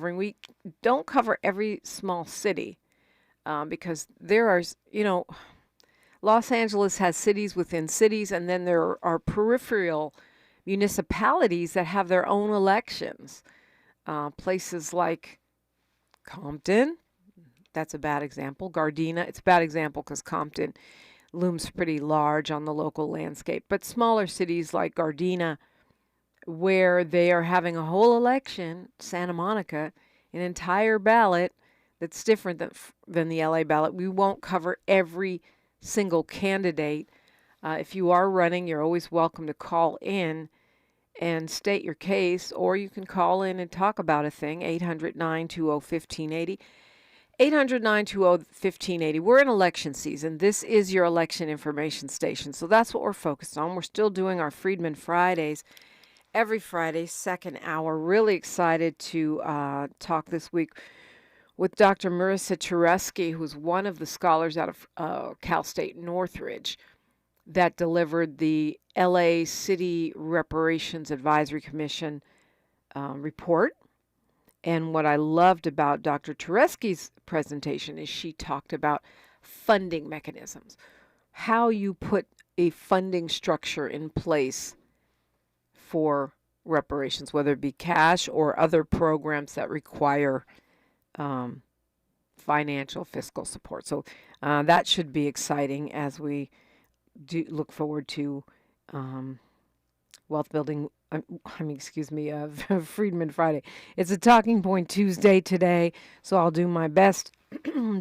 covering. We don't cover every small city because there are, Los Angeles has cities within cities, and then there are peripheral municipalities that have their own elections. Places like Compton, that's a bad example. Gardena, it's a bad example because Compton looms pretty large on the local landscape. But smaller cities like Gardena, where they are having a whole election, Santa Monica, an entire ballot that's different than the LA ballot. We won't cover every single candidate. If you are running, you're always welcome to call in and state your case, or you can call in and talk about a thing, 800-920-1580. 800-920-1580. We're in election season. This is your election information station, so that's what we're focused on. We're still doing our Freedman Fridays every Friday, second hour. Really excited to talk this week with Dr. Marissa Tereski, who's one of the scholars out of Cal State Northridge that delivered the LA City Reparations Advisory Commission report. And what I loved about Dr. Tereski's presentation is she talked about funding mechanisms, how you put a funding structure in place for reparations, whether it be cash or other programs that require financial fiscal support. So that should be exciting as we look forward to wealth building. Freedman Friday. It's a Talking Point Tuesday today, so I'll do my best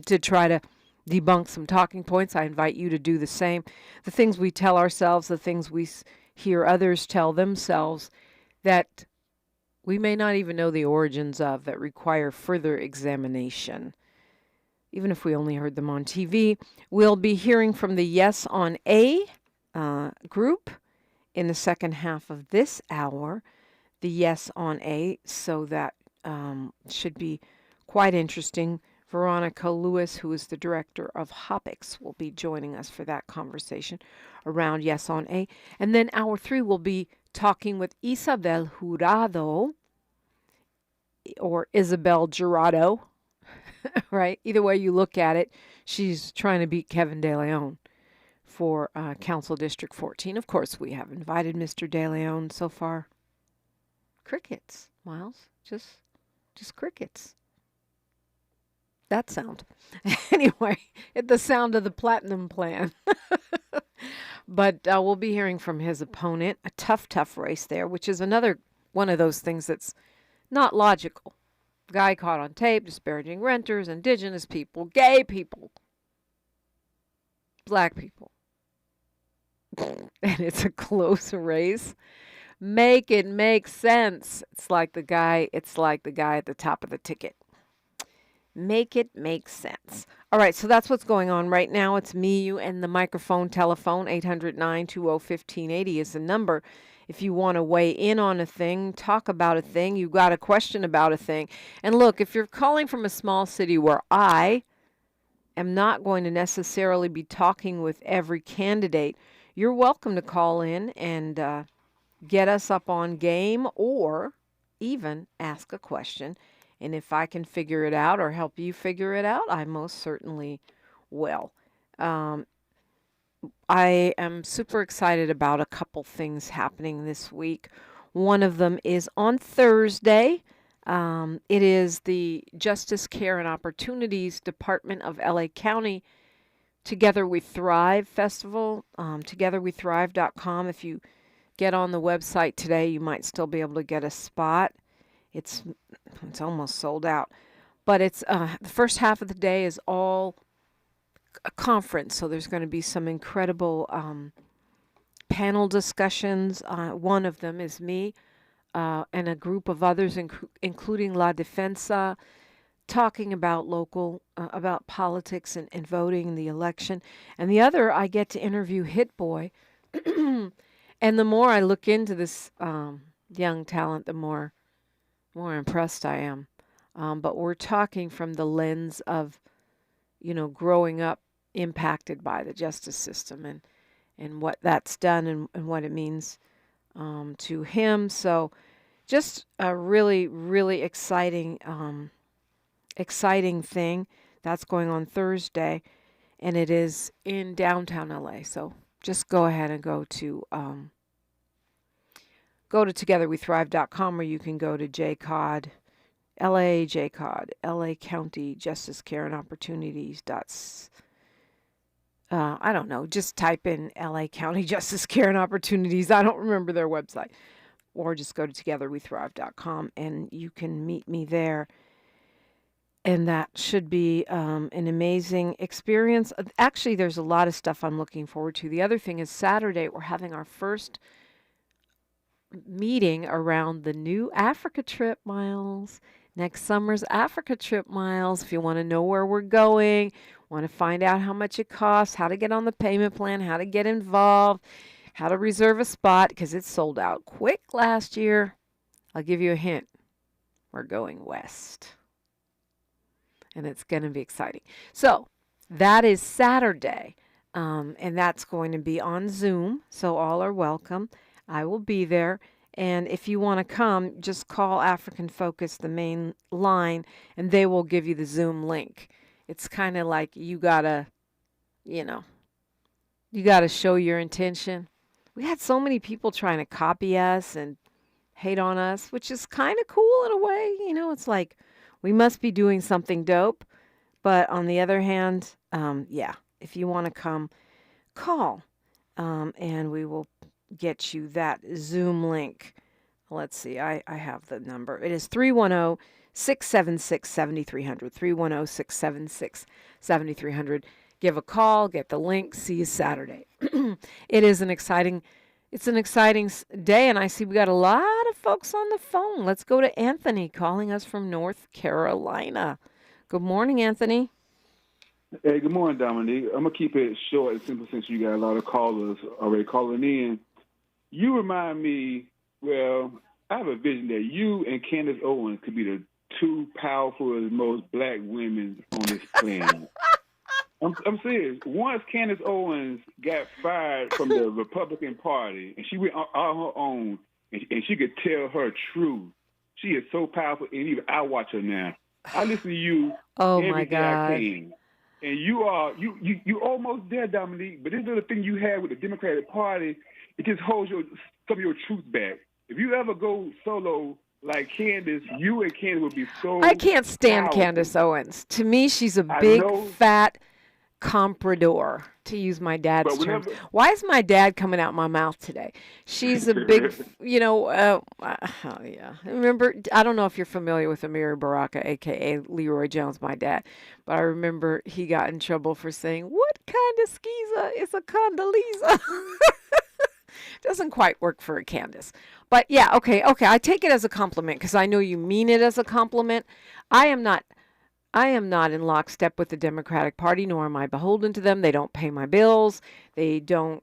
to try to debunk some talking points. I invite you to do the same. The things we tell ourselves, the things we hear others tell themselves that we may not even know the origins of, that require further examination. Even if we only heard them on TV. We'll be hearing from the Yes on A group in the second half of this hour, the Yes on A, so that should be quite interesting. Veronica Lewis, who is the director of HOPIX, will be joining us for that conversation around Yes on A. And then hour 3 will be talking with Isabel Jurado, or Isabel Jurado, right? Either way you look at it, she's trying to beat Kevin De Leon for Council District 14. Of course, we have invited Mr. De Leon so far. Crickets, Miles. Just crickets. That sound. Anyway, the sound of the Platinum Plan. But we'll be hearing from his opponent. A tough race there, which is another one of those things that's not logical. Guy caught on tape disparaging renters, indigenous people, gay people, black people. And it's a close race. Make it make sense. It's like the guy at the top of the ticket. Make it make sense. All right, so that's what's going on right now. It's me, you, and the microphone telephone. 800-920-1580 is the number. If you want to weigh in on a thing, talk about a thing, you got a question about a thing. And look, if you're calling from a small city where I am not going to necessarily be talking with every candidate, you're welcome to call in and get us up on game, or even ask a question. And if I can figure it out or help you figure it out, I most certainly will. I am super excited about a couple things happening this week. One of them is on Thursday. It is the Justice, Care, and Opportunities Department of LA County Together We Thrive Festival, togetherwethrive.com. If you get on the website today, you might still be able to get a spot. It's almost sold out. But it's the first half of the day is all a conference, so there's going to be some incredible panel discussions. One of them is me and a group of others, including La Defensa, talking about about politics and voting in the election. And the other, I get to interview Hit Boy. And the more I look into this young talent, the more impressed I am. But we're talking from the lens of, growing up impacted by the justice system and what that's done and what it means to him. So just a really, really exciting thing that's going on Thursday, and it is in downtown LA. So just go ahead and go to togetherwethrive.com, or you can go to JCOD, LA County Justice Care and Opportunities. I don't know, just type in LA County Justice Care and Opportunities. I don't remember their website. Or just go to togetherwethrive.com and you can meet me there. And that should be an amazing experience. Actually, there's a lot of stuff I'm looking forward to. The other thing is Saturday, we're having our first meeting around the new Africa trip, Miles. Next summer's Africa trip, Miles. If you want to know where we're going, want to find out how much it costs, how to get on the payment plan, how to get involved, how to reserve a spot, because it sold out quick last year. I'll give you a hint. We're going west. And it's going to be exciting. So that is Saturday, and that's going to be on Zoom, so all are welcome. I will be there, and if you want to come, just call African Focus, the main line, and they will give you the Zoom link. It's kind of like you got to show your intention. We had so many people trying to copy us and hate on us, which is kind of cool in a way. It's like, we must be doing something dope. But on the other hand, if you want to come, call, and we will get you that Zoom link. Let's see, I have the number. It is 310-676-7300, 310-676-7300. Give a call, get the link, see you Saturday. It's an exciting day, and I see we got a lot of folks on the phone. Let's go to Anthony calling us from North Carolina. Good morning, Anthony. Hey, good morning, Dominique. I'm going to keep it short and simple since you got a lot of callers already calling in. You remind me, I have a vision that you and Candace Owens could be the two powerful, most black women on this planet. I'm serious. Once Candace Owens got fired from the Republican Party and she went on her own and she could tell her truth, she is so powerful. And even I watch her now. I listen to you every day I can. And you almost there, Dominique. But this little thing you have with the Democratic Party, it just holds some of your truth back. If you ever go solo like Candace, you and Candace would be so I can't stand powerful. Candace Owens. To me, she's a big, fat comprador, to use my dad's terms. Why is my dad coming out my mouth today? She's a big, Remember, I don't know if you're familiar with Amiri Baraka, a.k.a. Leroy Jones, my dad, but I remember he got in trouble for saying, "What kind of skeezer is a Condoleezza?" Doesn't quite work for a Candace. But yeah, okay, I take it as a compliment because I know you mean it as a compliment. I am not in lockstep with the Democratic Party, nor am I beholden to them. They don't pay my bills. They don't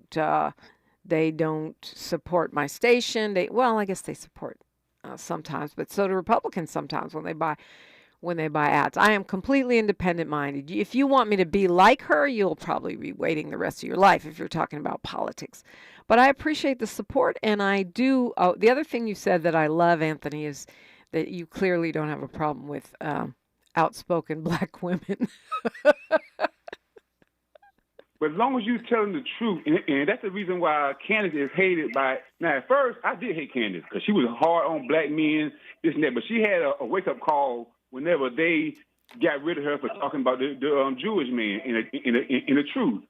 support my station. I guess they support sometimes, but so do Republicans sometimes when they buy ads. I am completely independent-minded. If you want me to be like her, you'll probably be waiting the rest of your life if you're talking about politics. But I appreciate the support, and I do. The other thing you said that I love, Anthony, is that you clearly don't have a problem with outspoken black women. But as long as you're telling the truth, and that's the reason why Candace is hated by. Now, at first, I did hate Candace because she was hard on black men, this and that. But she had a wake-up call whenever they got rid of her for talking about the Jewish man in the truth.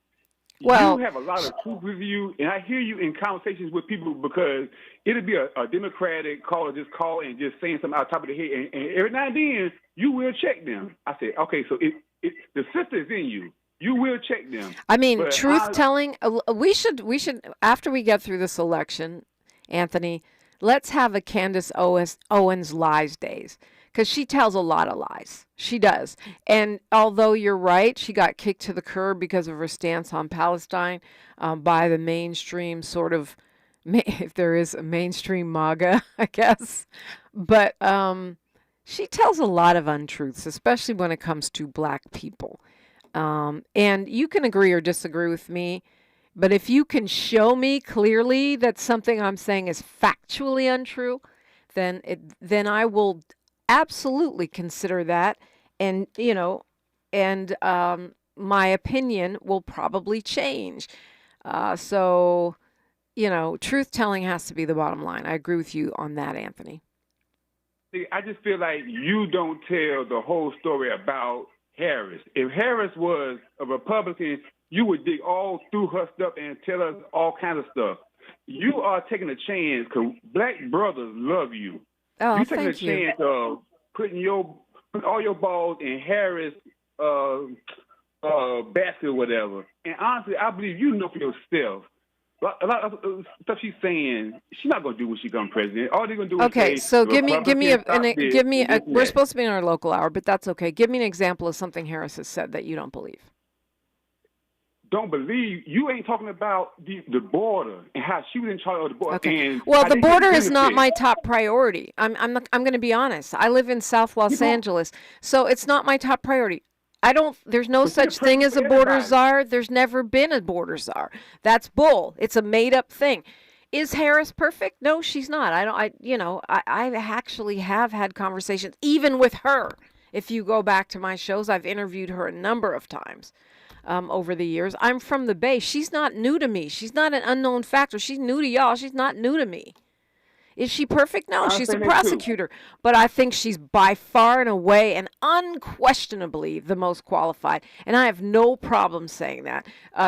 Well, you have a lot of truth with you, and I hear you in conversations with people because it'll be a Democratic caller just call and just saying something out top of the head, and every now and then you will check them. I said, okay, so the sister is in you. You will check them. I mean, truth-telling, we should, after we get through this election, Anthony, let's have a Candace Owens lies days. Because she tells a lot of lies. She does. And although you're right, she got kicked to the curb because of her stance on Palestine by the mainstream sort of, if there is a mainstream MAGA, I guess. But she tells a lot of untruths, especially when it comes to black people. And you can agree or disagree with me, but if you can show me clearly that something I'm saying is factually untrue, then I will absolutely consider that, and my opinion will probably change. So truth telling has to be the bottom line. I agree with you on that, Anthony. See, I just feel like you don't tell the whole story about Harris. If Harris was a Republican, you would dig all through her stuff and tell us all kinds of stuff. You are taking a chance because black brothers love you. Oh, You're taking thank you. chance of putting all your balls in Harris' basket or whatever. And honestly, I believe you know for yourself. A lot of stuff she's saying, she's not going to do when she becomes president. All they're going to do is Okay, say, so give me a. We're that. supposed to be in our local hour, but that's okay. Give me an example of something Harris has said that you don't believe. Don't believe you ain't talking about the border and how she was in charge of the border. Okay. And Well, how the they border get is not benefits. my top priority. I'm going to be honest. I live in South Los Angeles, so it's not my top priority. There's no such thing as a border czar. There's never been a border czar. That's bull. It's a made up thing. Is Harris perfect? No, she's not. I actually have had conversations even with her. If you go back to my shows, I've interviewed her a number of times over the years. I'm from the Bay. She's not new to me. She's not an unknown factor. She's new to y'all. She's not new to me. Is she perfect? No, she's a prosecutor. But I think she's by far and away and unquestionably the most qualified. And I have no problem saying that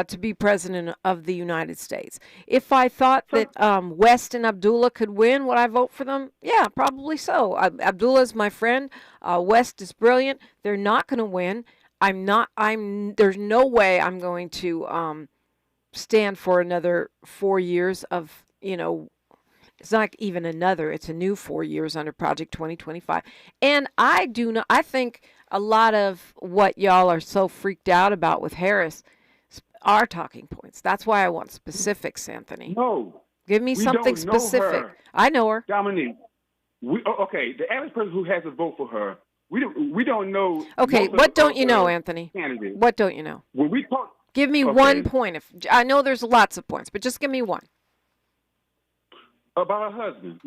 to be president of the United States. If I thought that West and Abdullah could win, would I vote for them? Yeah, probably so. Abdullah is my friend. West is brilliant. They're not going to win. There's no way I'm going to stand for another 4 years of, it's not even another, it's a new 4 years under Project 2025. And I think a lot of what y'all are so freaked out about with Harris are talking points. That's why I want specifics, Anthony. No. Give me something specific. I know her. Dominique, okay, the average person who has to vote for her, we don't know. Okay, what don't you know, Anthony? Candidate. What don't you know? When we talk, give me one point. I know there's lots of points, but just give me one. About her husband.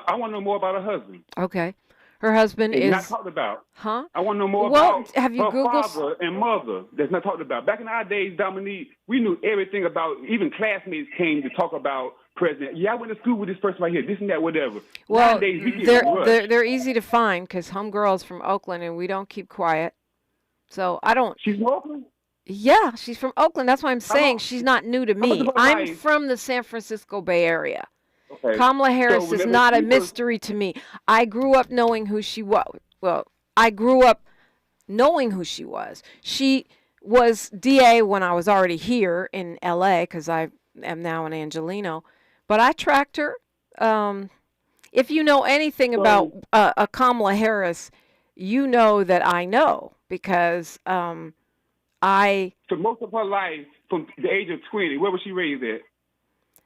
I want to know more about her husband. Okay. Her husband it's is not talked about. Huh? I want to know more about have you her Googled father and mother. That's not talked about. Back in our days, Dominique, we knew everything about. Even classmates came to talk about president. Yeah, I went to school with this person right here. This and that, whatever. Well, nowadays, they're easy to find because homegirl's from Oakland and we don't keep quiet. So I don't. She's from Oakland. Yeah, she's from Oakland. That's why I'm saying she's not new to me. I'm from the San Francisco Bay Area. Okay. Kamala Harris is not a mystery to me. I grew up knowing who she was. Well, I grew up knowing who she was. She was DA when I was already here in LA because I am now in Angelino. But I tracked her. If you know anything about Kamala Harris, you know that I know because So most of her life, from the age of 20, where was she raised at?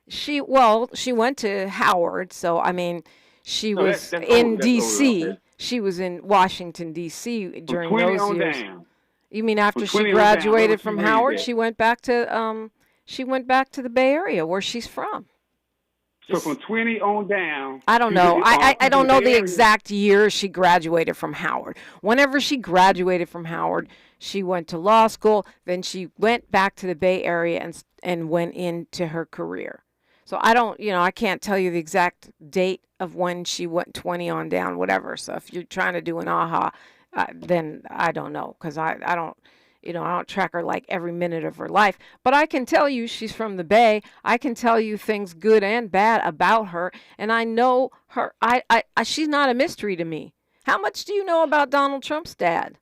She went to Howard, so I mean, she was in D.C. Okay. She was in Washington D.C. during those years. Down. You mean after she graduated from Howard, she went back to the Bay Area where she's from. So from 20 on down. I don't know. I don't know the exact year she graduated from Howard. Whenever she graduated from Howard, she went to law school. Then she went back to the Bay Area and went into her career. So I can't tell you the exact date of when she went 20 on down, whatever. So if you're trying to do an aha, then I don't know because I don't track her like every minute of her life. But I can tell you she's from the Bay. I can tell you things good and bad about her, and I know her. She's not a mystery to me. How much do you know about Donald Trump's dad?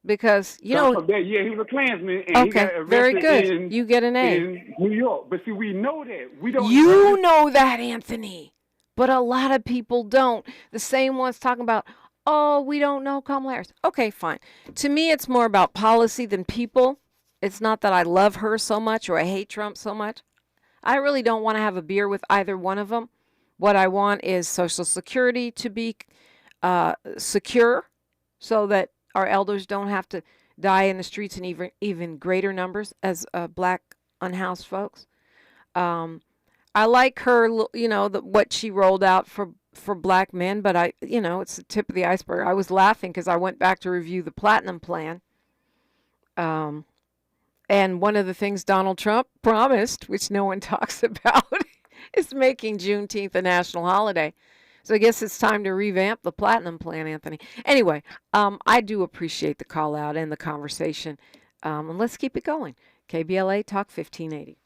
Because he was a Klansman. And okay, he got very good. You get an A. In New York, but see, we know that. We don't. You know that, Anthony, but a lot of people don't. The same ones talking about, oh, we don't know Kamala Harris. Okay, fine. To me, it's more about policy than people. It's not that I love her so much or I hate Trump so much. I really don't want to have a beer with either one of them. What I want is Social Security to be secure so that our elders don't have to die in the streets in even greater numbers as black unhoused folks. I like her, what she rolled out for for black men, but it's the tip of the iceberg. I was laughing because I went back to review the Platinum Plan. And one of the things Donald Trump promised, which no one talks about, is making Juneteenth a national holiday. So I guess it's time to revamp the Platinum Plan, Anthony. Anyway, I do appreciate the call out and the conversation. And let's keep it going. KBLA Talk 1580.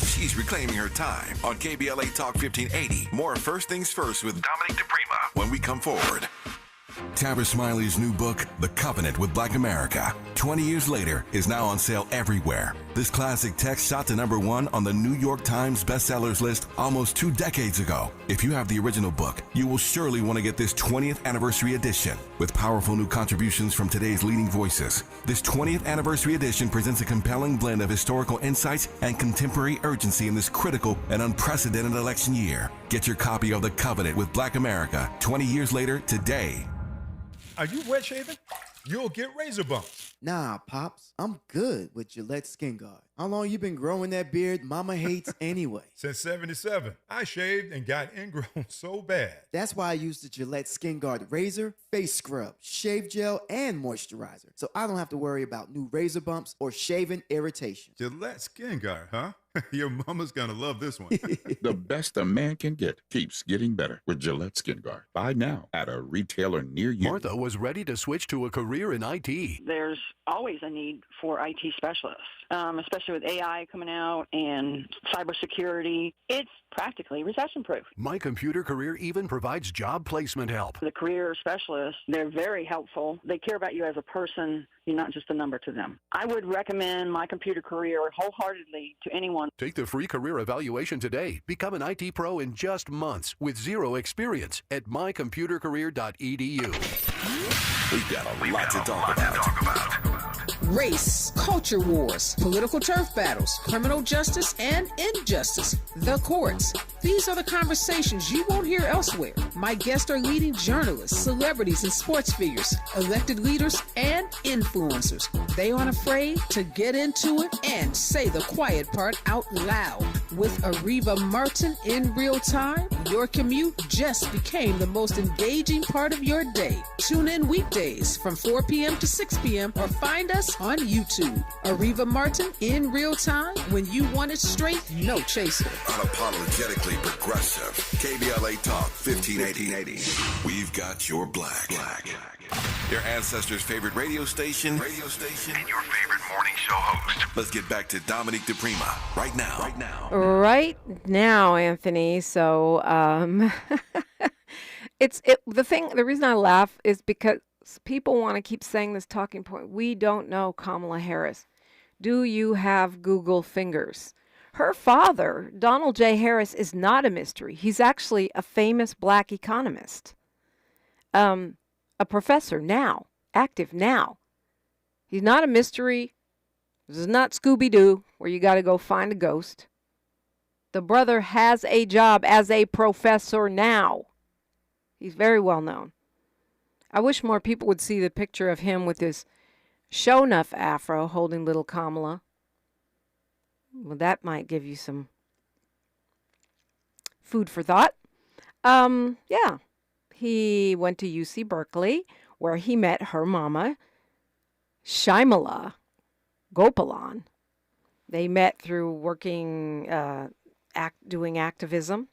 She's reclaiming her time on KBLA Talk 1580. More First Things First with Dominique DiPrima when we come forward. Tabitha Smiley's new book, The Covenant with Black America, 20 years later, is now on sale everywhere. This classic text shot to #1 on the New York Times bestsellers list almost 2 decades ago. If you have the original book, you will surely want to get this 20th anniversary edition with powerful new contributions from today's leading voices. This 20th anniversary edition presents a compelling blend of historical insights and contemporary urgency in this critical and unprecedented election year. Get your copy of The Covenant with Black America 20 years later today. Are you wet shaving? You'll get razor bumps. Nah, Pops, I'm good with Gillette Skin Guard. How long you been growing that beard Mama hates anyway? Since 77. I shaved and got ingrown so bad. That's why I use the Gillette Skin Guard razor, face scrub, shave gel, and moisturizer. So I don't have to worry about new razor bumps or shaving irritation. Gillette Skin Guard, huh? Your mama's gonna love this one. The best a man can get keeps getting better with Gillette Skin Guard. Buy now at a retailer near you. Martha was ready to switch to a career in IT. There's always a need for IT specialists, especially with AI coming out and cybersecurity. It's practically recession-proof. My Computer Career even provides job placement help. The career specialists, they're very helpful. They care about you as a person. You're not just a number to them. I would recommend My Computer Career wholeheartedly to anyone. Take the free career evaluation today. Become an IT pro in just months with zero experience at mycomputercareer.edu. We've got a lot to talk about. Race, culture wars, political turf battles, criminal justice and injustice, the courts. These are the conversations you won't hear elsewhere. My guests are leading journalists, celebrities and sports figures, elected leaders and influencers. They aren't afraid to get into it and say the quiet part out loud. With Ariva Martin in real time, your commute just became the most engaging part of your day. Tune in weekdays from 4 p.m. to 6 p.m. or find us on YouTube. Ariva Martin in real time, when you want it straight, no chaser. Unapologetically progressive. KBLA Talk 1580. We've got your black. Your ancestors' favorite radio station, and your favorite morning show host. Let's get back to Dominique DiPrima right now. Right now, Anthony. So, the reason I laugh is because people want to keep saying this talking point. We don't know Kamala Harris. Do you have Google fingers? Her father, Donald J. Harris, is not a mystery. He's actually a famous black economist. A professor now, active now. He's not a mystery. This is not Scooby-Doo, where you got to go find a ghost. The brother has a job as a professor now. He's very well known. I wish more people would see the picture of him with his show-nuff afro holding little Kamala. Well, that might give you some food for thought. Yeah. He went to UC Berkeley, where he met her mama, Shyamala Gopalan. They met through working, doing activism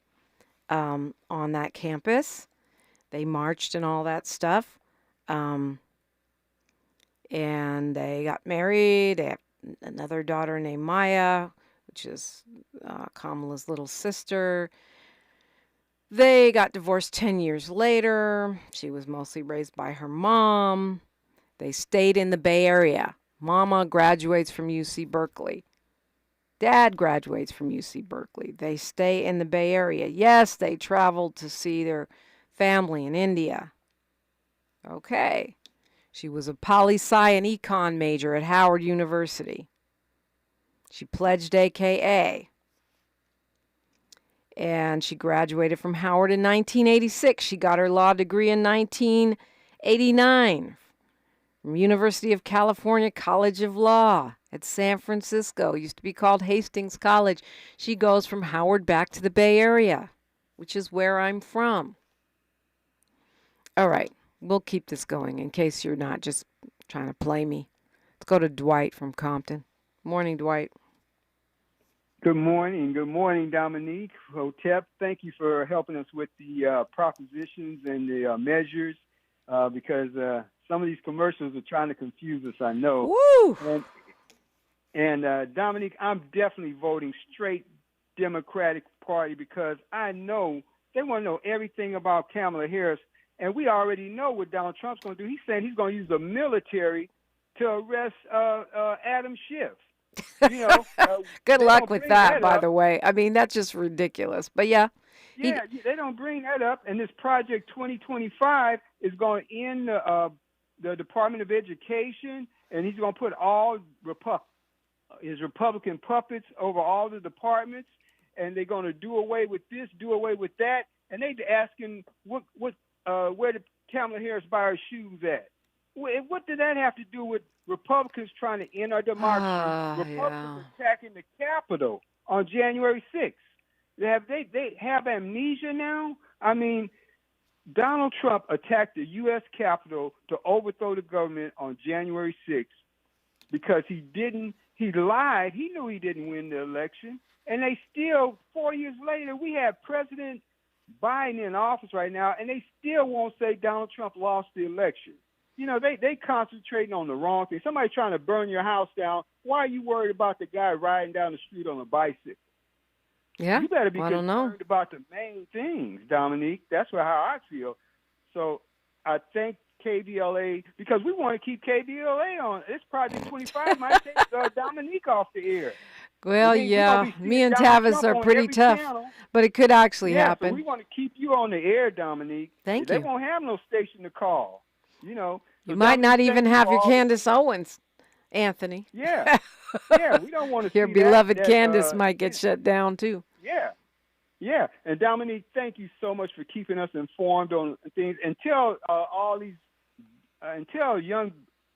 on that campus. They marched and all that stuff. And they got married. They have another daughter named Maya, which is Kamala's little sister. They got divorced 10 years later. She was mostly raised by her mom. They stayed in the Bay Area. Mama graduates from UC Berkeley. Dad graduates from UC Berkeley. They stay in the Bay Area. Yes, they traveled to see their family in India. Okay. She was a poli-sci and econ major at Howard University. She pledged AKA. And she graduated from Howard in 1986. She got her law degree in 1989 from University of California College of Law at San Francisco. It used to be called Hastings College. She goes from Howard back to the Bay Area. which is where I'm from. All right, we'll keep this going in case you're not just trying to play me. Let's go to Dwight from Compton. Morning, Dwight. Good morning. Good morning, Dominique. Hotep, thank you for helping us with the propositions and the measures because some of these commercials are trying to confuse us, I know. Woo! And Dominique, I'm definitely voting straight Democratic Party because I know they want to know everything about Kamala Harris, and we already know what Donald Trump's going to do. He's saying he's going to use the military to arrest Adam Schiff. You know, good luck with that, by the way. I mean, that's just ridiculous. But yeah. Yeah, they don't bring that up. And this Project 2025 is going to end the Department of Education, and he's going to put all his Republican puppets over all the departments, and they're going to do away with this, do away with that. And they're asking where did Kamala Harris buy her shoes at? What did that have to do with Republicans trying to end our democracy? Republicans attacking the Capitol on January 6th. They have amnesia now? I mean, Donald Trump attacked the U.S. Capitol to overthrow the government on January 6th because he lied. He knew he didn't win the election. And they still, 4 years later, we have President Biden in office right now, and they still won't say Donald Trump lost the election. You know, they concentrating on the wrong thing. Somebody trying to burn your house down. Why are you worried about the guy riding down the street on a bicycle? Yeah, you better be concerned about the main things, Dominique. That's how I feel. So I thank KBLA because we want to keep KBLA on. This Project 25 might take Dominique off the air. Well, yeah, me and Tavis are pretty tough, but it could actually happen. So we want to keep you on the air, Dominique. Thank you. They won't have no station to call. You know, you might not even have your Candace Owens, Anthony. Yeah, we don't want to your see beloved that, Candace might get shut down too. Yeah. And Dominique, thank you so much for keeping us informed on things. And tell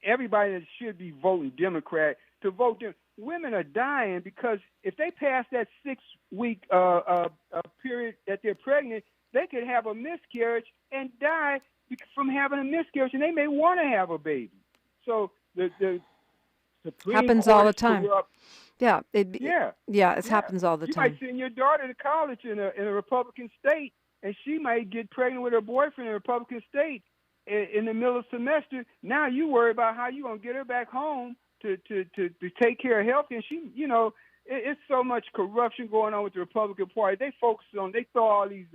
everybody that should be voting Democrat to vote Democrat. Women are dying because if they pass that 6-week period that they're pregnant, they could have a miscarriage and die from having a miscarriage, and they may want to have a baby. So the Supreme happens Court all the time. It happens all the time. You might send your daughter to college in a Republican state, and she might get pregnant with her boyfriend in a Republican state in the middle of the semester. Now you worry about how you're going to get her back home to take care of health, and she, you know, it's so much corruption going on with the Republican Party. They throw all these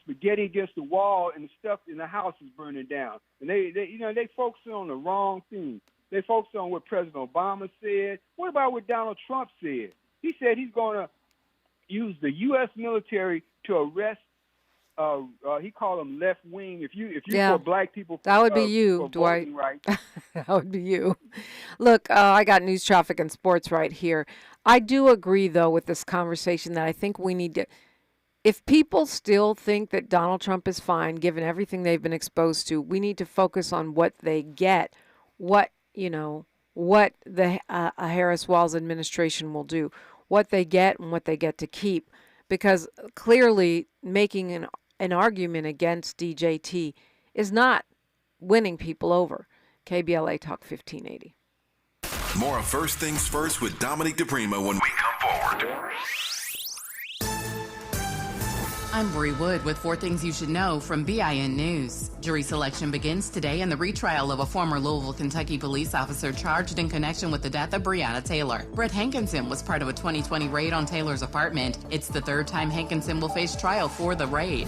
spaghetti against the wall, and the stuff in the house is burning down. And they focus on the wrong thing. They focus on what President Obama said. What about what Donald Trump said? He said he's going to use the U.S. military to arrest. He called them left wing. If you for black people, that would be you, Dwight. Right. That would be you. Look, I got news, traffic, and sports right here. I do agree, though, with this conversation that I think we need to. If people still think that Donald Trump is fine, given everything they've been exposed to, we need to focus on what they get, what the Harris-Walz administration will do, what they get and what they get to keep, because clearly making an argument against DJT is not winning people over. KBLA Talk 1580. More of First Things First with Dominique DiPrima when we come forward. I'm Bree Wood with 4 Things You Should Know from BIN News. Jury selection begins today in the retrial of a former Louisville, Kentucky police officer charged in connection with the death of Breonna Taylor. Brett Hankinson was part of a 2020 raid on Taylor's apartment. It's the 3rd time Hankinson will face trial for the raid.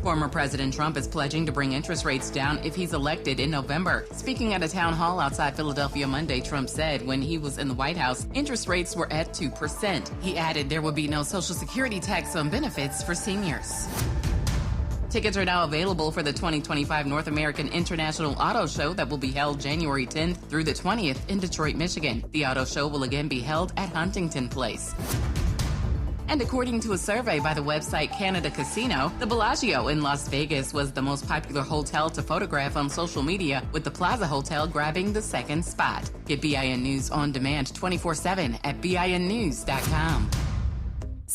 Former President Trump is pledging to bring interest rates down if he's elected in November. Speaking at a town hall outside Philadelphia Monday, Trump said when he was in the White House, interest rates were at 2%. He added there would be no Social Security tax on benefits for seniors. Tickets are now available for the 2025 North American International Auto Show that will be held January 10th through the 20th in Detroit, Michigan. The auto show will again be held at Huntington Place. And according to a survey by the website Canada Casino, the Bellagio in Las Vegas was the most popular hotel to photograph on social media, with the Plaza Hotel grabbing the 2nd spot. Get BIN News on demand 24/7 at BINnews.com.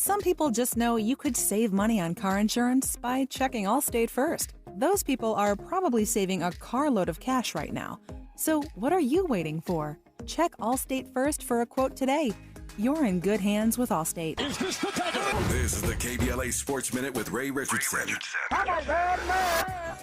Some people just know you could save money on car insurance by checking Allstate first. Those people are probably saving a carload of cash right now. So what are you waiting for? Check Allstate first for a quote today. You're in good hands with Allstate. This is the KBLA Sports Minute with Ray Richardson.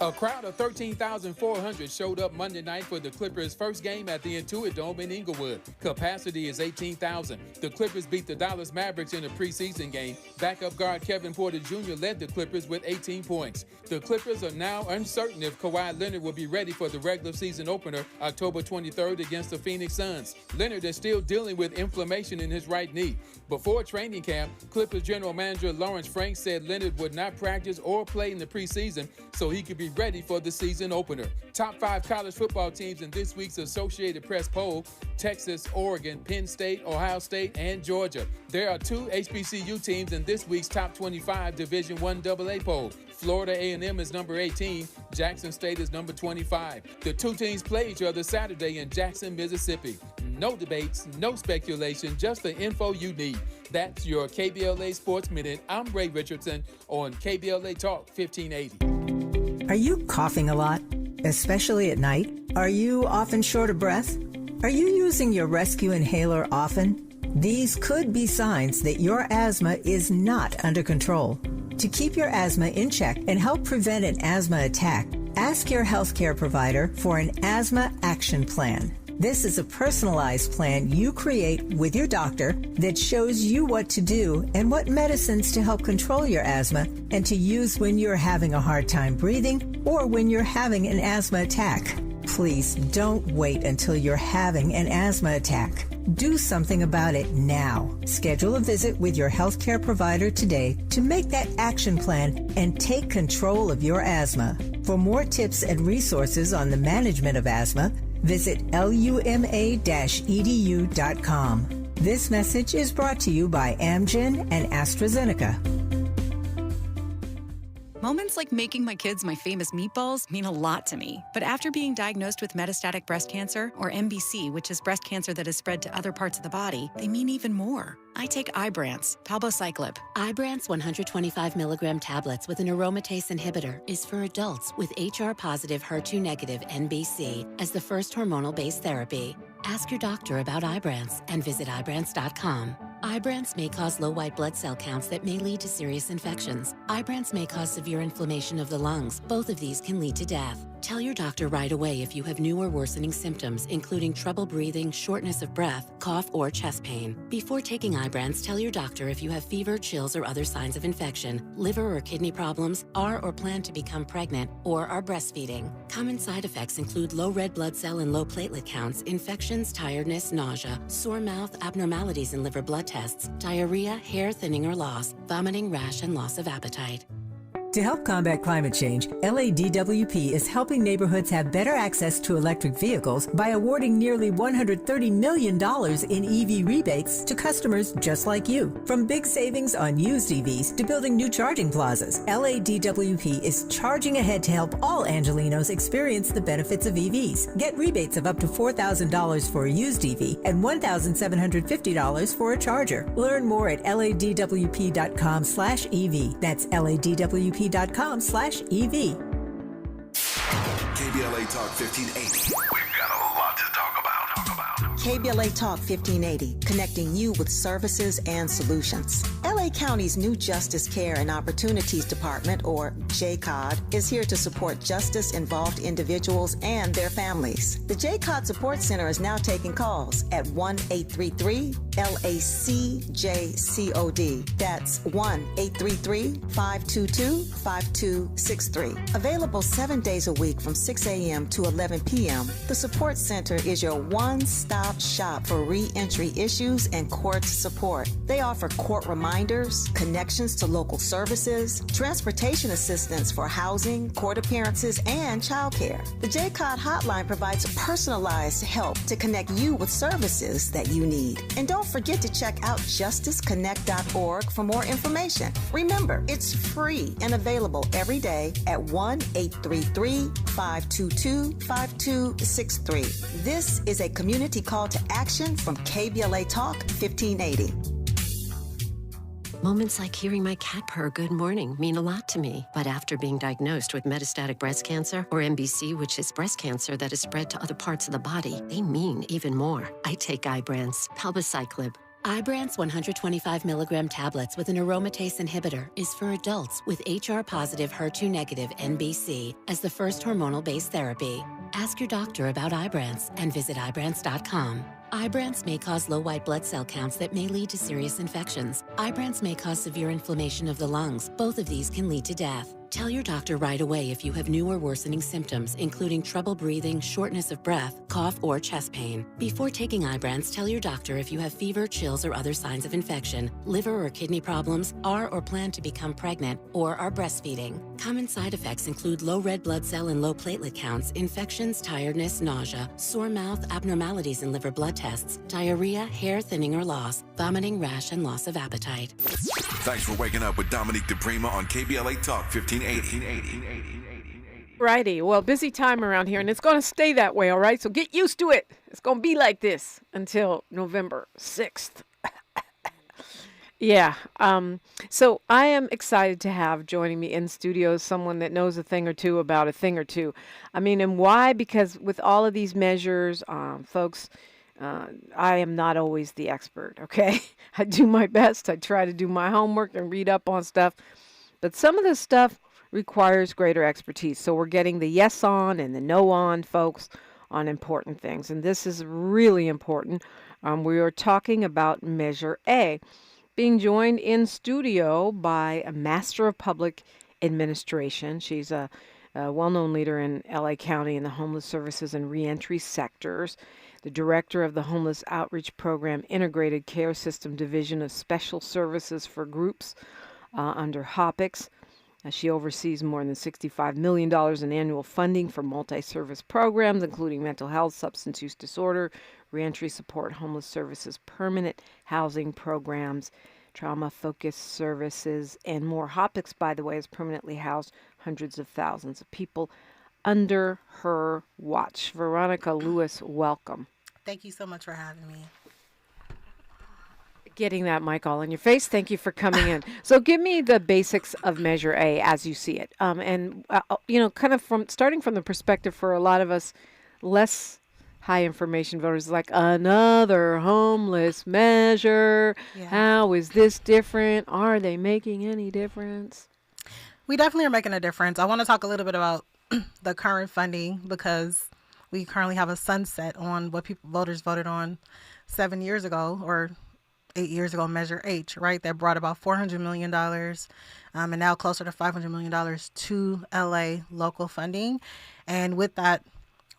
A crowd of 13,400 showed up Monday night for the Clippers' first game at the Intuit Dome in Inglewood. Capacity is 18,000. The Clippers beat the Dallas Mavericks in a preseason game. Backup guard Kevin Porter Jr. led the Clippers with 18 points. The Clippers are now uncertain if Kawhi Leonard will be ready for the regular season opener October 23rd against the Phoenix Suns. Leonard is still dealing with inflammation in his right knee. Before training camp, Clippers general manager Lawrence Frank said Leonard would not practice or play in the preseason so he could be ready for the season opener. Top 5 college football teams in this week's Associated Press poll: Texas, Oregon, Penn State, Ohio State, and Georgia. There are 2 HBCU teams in this week's Top 25 Division I AA poll. Florida A&M is number 18. Jackson State is number 25. The 2 teams play each other Saturday in Jackson, Mississippi. No debates, no speculation, just the info you need. That's your KBLA Sports Minute. I'm Ray Richardson on KBLA Talk 1580. Are you coughing a lot, especially at night? Are you often short of breath? Are you using your rescue inhaler often? These could be signs that your asthma is not under control. To keep your asthma in check and help prevent an asthma attack, ask your healthcare provider for an asthma action plan. This is a personalized plan you create with your doctor that shows you what to do and what medicines to help control your asthma and to use when you're having a hard time breathing or when you're having an asthma attack. Please don't wait until you're having an asthma attack. Do something about it now. Schedule a visit with your healthcare provider today to make that action plan and take control of your asthma. For more tips and resources on the management of asthma, visit luma-edu.com. This message is brought to you by Amgen and AstraZeneca. Moments like making my kids my famous meatballs mean a lot to me. But after being diagnosed with metastatic breast cancer, or MBC, which is breast cancer that has spread to other parts of the body, they mean even more. I take Ibrance, palbociclib. Ibrance 125 milligram tablets with an aromatase inhibitor is for adults with HR-positive, HER2-negative MBC as the first hormonal-based therapy. Ask your doctor about Ibrance and visit Ibrance.com. Ibrance may cause low white blood cell counts that may lead to serious infections. Ibrance may cause severe inflammation of the lungs. Both of these can lead to death. Tell your doctor right away if you have new or worsening symptoms, including trouble breathing, shortness of breath, cough, or chest pain. Before taking Ibrance, tell your doctor if you have fever, chills, or other signs of infection, liver or kidney problems, are or plan to become pregnant, or are breastfeeding. Common side effects include low red blood cell and low platelet counts, infections, tiredness, nausea, sore mouth, abnormalities in liver blood tests, diarrhea, hair thinning or loss, vomiting, rash, and loss of appetite. To help combat climate change, LADWP is helping neighborhoods have better access to electric vehicles by awarding nearly $130 million in EV rebates to customers just like you. From big savings on used EVs to building new charging plazas, LADWP is charging ahead to help all Angelinos experience the benefits of EVs. Get rebates of up to $4,000 for a used EV and $1,750 for a charger. Learn more at ladwp.com/EV. That's ladwp.com/EV. KBLA Talk 1580. We've got a lot to talk about. KBLA Talk 1580, connecting you with services and solutions. LA County's new Justice Care and Opportunities Department, or JCOD, is here to support justice-involved individuals and their families. The JCOD Support Center is now taking calls at 1-833-LACJCOD. That's 1-833-522-5263. Available 7 days a week from 6 a.m. to 11 p.m., the Support Center is your one-stop shop for re-entry issues and court support. They offer court reminders, connections to local services, transportation assistance for housing, court appearances, and childcare. The JCOD hotline provides personalized help to connect you with services that you need. And don't forget to check out justiceconnect.org for more information. Remember, it's free and available every day at 1-833-522-5263. This is a community call to action from KBLA Talk 1580. Moments like hearing my cat purr good morning mean a lot to me. But after being diagnosed with metastatic breast cancer, or MBC, which is breast cancer that is spread to other parts of the body, they mean even more. I take Ibrance, palbociclib. Ibrance 125 milligram tablets with an aromatase inhibitor is for adults with HR-positive, HER2-negative NBC as the first hormonal-based therapy. Ask your doctor about Ibrance and visit Ibrance.com. Ibrance may cause low white blood cell counts that may lead to serious infections. Ibrance may cause severe inflammation of the lungs. Both of these can lead to death. Tell your doctor right away if you have new or worsening symptoms, including trouble breathing, shortness of breath, cough, or chest pain. Before taking Ibrance, tell your doctor if you have fever, chills, or other signs of infection, liver or kidney problems, are or plan to become pregnant, or are breastfeeding. Common side effects include low red blood cell and low platelet counts, infections, tiredness, nausea, sore mouth, abnormalities in liver blood tests, diarrhea, hair thinning or loss, vomiting, rash, and loss of appetite. Thanks for waking up with Dominique DiPrima on KBLA Talk 1580. Righty. Well, busy time around here, and it's going to stay that way, all right? So get used to it. It's going to be like this until November 6th. Yeah. So I am excited to have joining me in studio someone that knows a thing or two about a thing or two. I mean, and why? Because with all of these measures, folks, I am not always the expert, okay? I do my best. I try to do my homework and read up on stuff. But some of this stuff requires greater expertise. So we're getting the yes on and the no on, folks, on important things. And this is really important. We are talking about Measure A, being joined in studio by a Master of Public Administration. She's a well-known leader in LA County in the homeless services and reentry sectors, the director of the Homeless Outreach Program Integrated Care System Division of Special Services for Groups under HOPICS. She oversees more than $65 million in annual funding for multi-service programs, including mental health, substance use disorder, reentry support, homeless services, permanent housing programs, trauma-focused services, and more. HOPICS, by the way, has permanently housed hundreds of thousands of people under her watch. Veronica Lewis, welcome. Thank you so much for having me. Getting that mic all in your face. Thank you for coming in. So give me the basics of Measure A as you see it. And kind of starting from the perspective for a lot of us less high information voters, like another homeless measure. Yeah. How is this different? Are they making any difference? We definitely are making a difference. I want to talk a little bit about the current funding because we currently have a sunset on what voters voted on 7 years ago or 8 years ago, Measure H, right? That brought about $400 million and now closer to $500 million to LA local funding. And with that,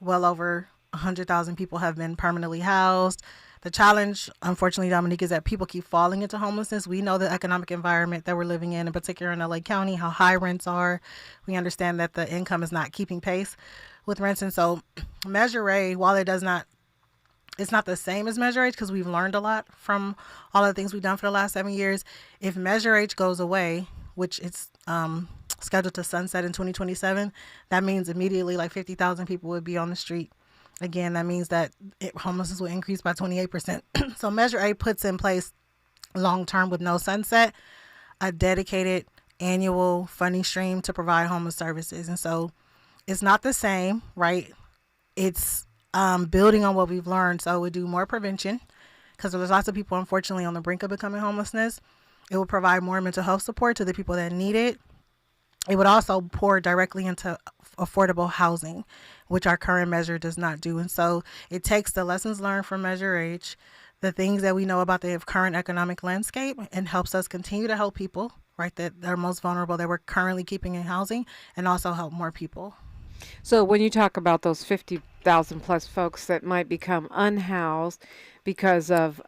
well over 100,000 people have been permanently housed. The challenge, unfortunately, Dominique, is that people keep falling into homelessness. We know the economic environment that we're living in particular in LA County, how high rents are. We understand that the income is not keeping pace with rents. And so Measure A, while it's not the same as Measure H because we've learned a lot from all of the things we've done for the last 7 years. If Measure H goes away, which it's scheduled to sunset in 2027, that means immediately like 50,000 people would be on the street. Again, that means that homelessness will increase by 28%. So Measure A puts in place long-term with no sunset, a dedicated annual funding stream to provide homeless services. And so it's not the same, right? It's building on what we've learned. So we do more prevention because there's lots of people, unfortunately, on the brink of becoming homelessness. It will provide more mental health support to the people that need it. It would also pour directly into affordable housing, which our current measure does not do. And so it takes the lessons learned from Measure H, the things that we know about the current economic landscape, and helps us continue to help people, right, that are most vulnerable, that we're currently keeping in housing, and also help more people. So when you talk about those 50,000 plus folks that might become unhoused because if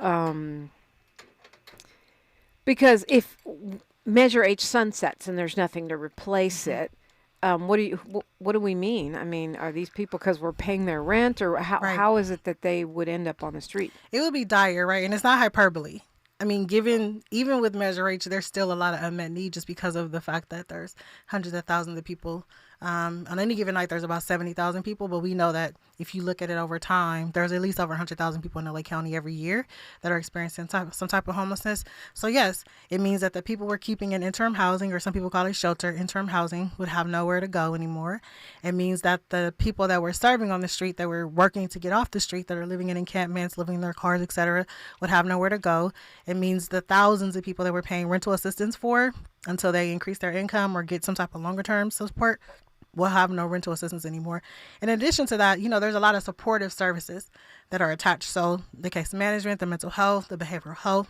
Measure H sunsets and there's nothing to replace it, what do we mean? I mean, are these people because we're paying their rent, or how is it that they would end up on the street? It would be dire, right? And it's not hyperbole. I mean, even with Measure H, there's still a lot of unmet need just because of the fact that there's hundreds of thousands of people On any given night, there's about 70,000 people, but we know that if you look at it over time, there's at least over 100,000 people in LA County every year that are experiencing some type of homelessness. So yes, it means that the people we're keeping in interim housing, or some people call it shelter, interim housing, would have nowhere to go anymore. It means that the people that we're serving on the street, that we're working to get off the street, that are living in encampments, living in their cars, etc., would have nowhere to go. It means the thousands of people that we're paying rental assistance for until they increase their income or get some type of longer term support will have no rental assistance anymore. In addition to that, there's a lot of supportive services that are attached. So the case management, the mental health, the behavioral health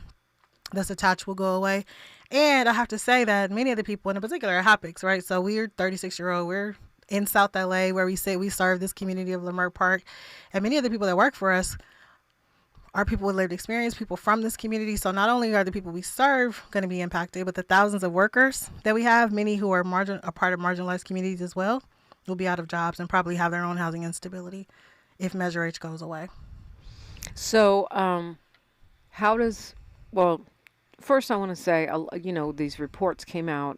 that's attached will go away. And I have to say that many of the people, in particular, are HOPICs, right? So we're 36-year-old. We're in South LA, where we serve this community of Leimert Park. And many of the people that work for us are people with lived experience, people from this community. So not only are the people we serve going to be impacted, but the thousands of workers that we have, many who are a part of marginalized communities as well, will be out of jobs and probably have their own housing instability if Measure H goes away. So first I want to say, these reports came out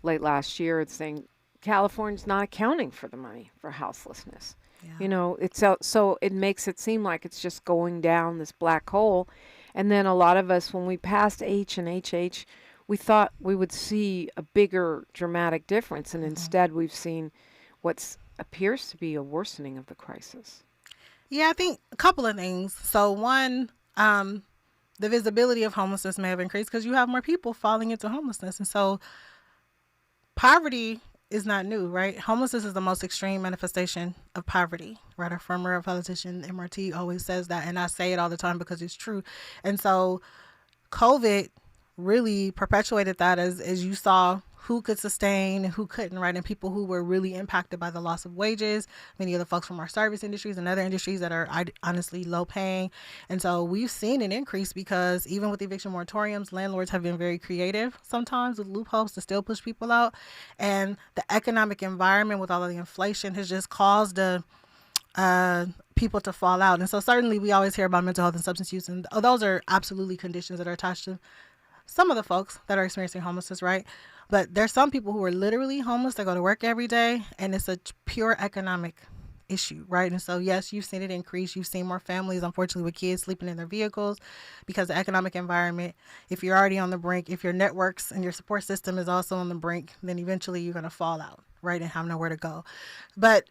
late last year saying California's not accounting for the money for houselessness. Yeah. It's so it makes it seem like it's just going down this black hole. And then a lot of us, when we passed H and HH, we thought we would see a bigger dramatic difference. And instead we've seen what appears to be a worsening of the crisis. Yeah, I think a couple of things. So one, the visibility of homelessness may have increased because you have more people falling into homelessness. And so poverty is not new, right? Homelessness is the most extreme manifestation of poverty, right? Our former politician, MRT, always says that, and I say it all the time because it's true. And so COVID really perpetuated that as you saw who could sustain and who couldn't, right? And people who were really impacted by the loss of wages, many of the folks from our service industries and other industries that are honestly low paying. And so we've seen an increase because even with eviction moratoriums, landlords have been very creative sometimes with loopholes to still push people out. And the economic environment with all of the inflation has just caused people to fall out. And so certainly we always hear about mental health and substance use, and those are absolutely conditions that are attached to some of the folks that are experiencing homelessness, right? But there's some people who are literally homeless that go to work every day, and it's a pure economic issue, right? And so, yes, you've seen it increase. You've seen more families, unfortunately, with kids sleeping in their vehicles because the economic environment, if you're already on the brink, if your networks and your support system is also on the brink, then eventually you're going to fall out, right, and have nowhere to go. But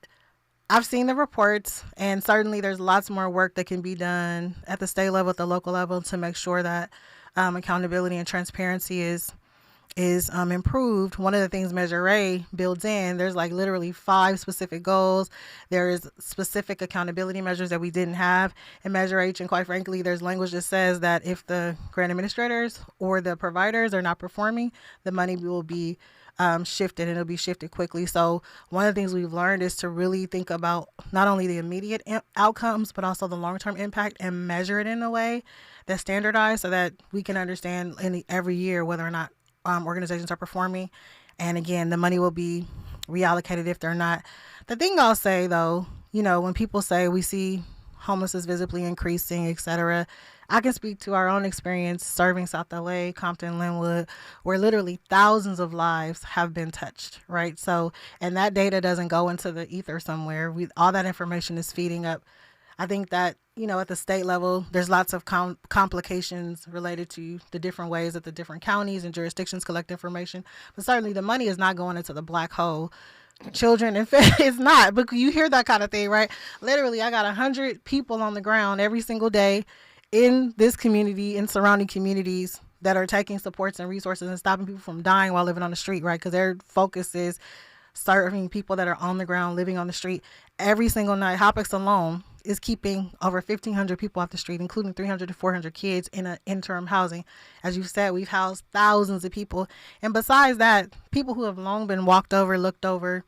I've seen the reports, and certainly there's lots more work that can be done at the state level, at the local level, to make sure that accountability and transparency is improved. One of the things Measure A builds in, there's like literally 5 specific goals. There is specific accountability measures that we didn't have in Measure H. And quite frankly, there's language that says that if the grant administrators or the providers are not performing, the money will be shifted, and it'll be shifted quickly. So one of the things we've learned is to really think about not only the immediate outcomes, but also the long-term impact, and measure it in a way that's standardized so that we can understand every year whether or not organizations are performing. And again, the money will be reallocated if they're not. The thing I'll say though, when people say we see homelessness visibly increasing, etc., I can speak to our own experience serving South LA, Compton, Linwood, where literally thousands of lives have been touched, right? So, and that data doesn't go into the ether somewhere. All that information is feeding up. I think that, at the state level, there's lots of complications related to the different ways that the different counties and jurisdictions collect information. But certainly the money is not going into the black hole. Children and it's not, but you hear that kind of thing, right? Literally, I got 100 people on the ground every single day in this community, in surrounding communities, that are taking supports and resources and stopping people from dying while living on the street, right? Because their focus is serving people that are on the ground, living on the street every single night. HOPICS alone is keeping over 1,500 people off the street, including 300 to 400 kids in an interim housing. As you said, we've housed thousands of people. And besides that, people who have long been walked over, looked over,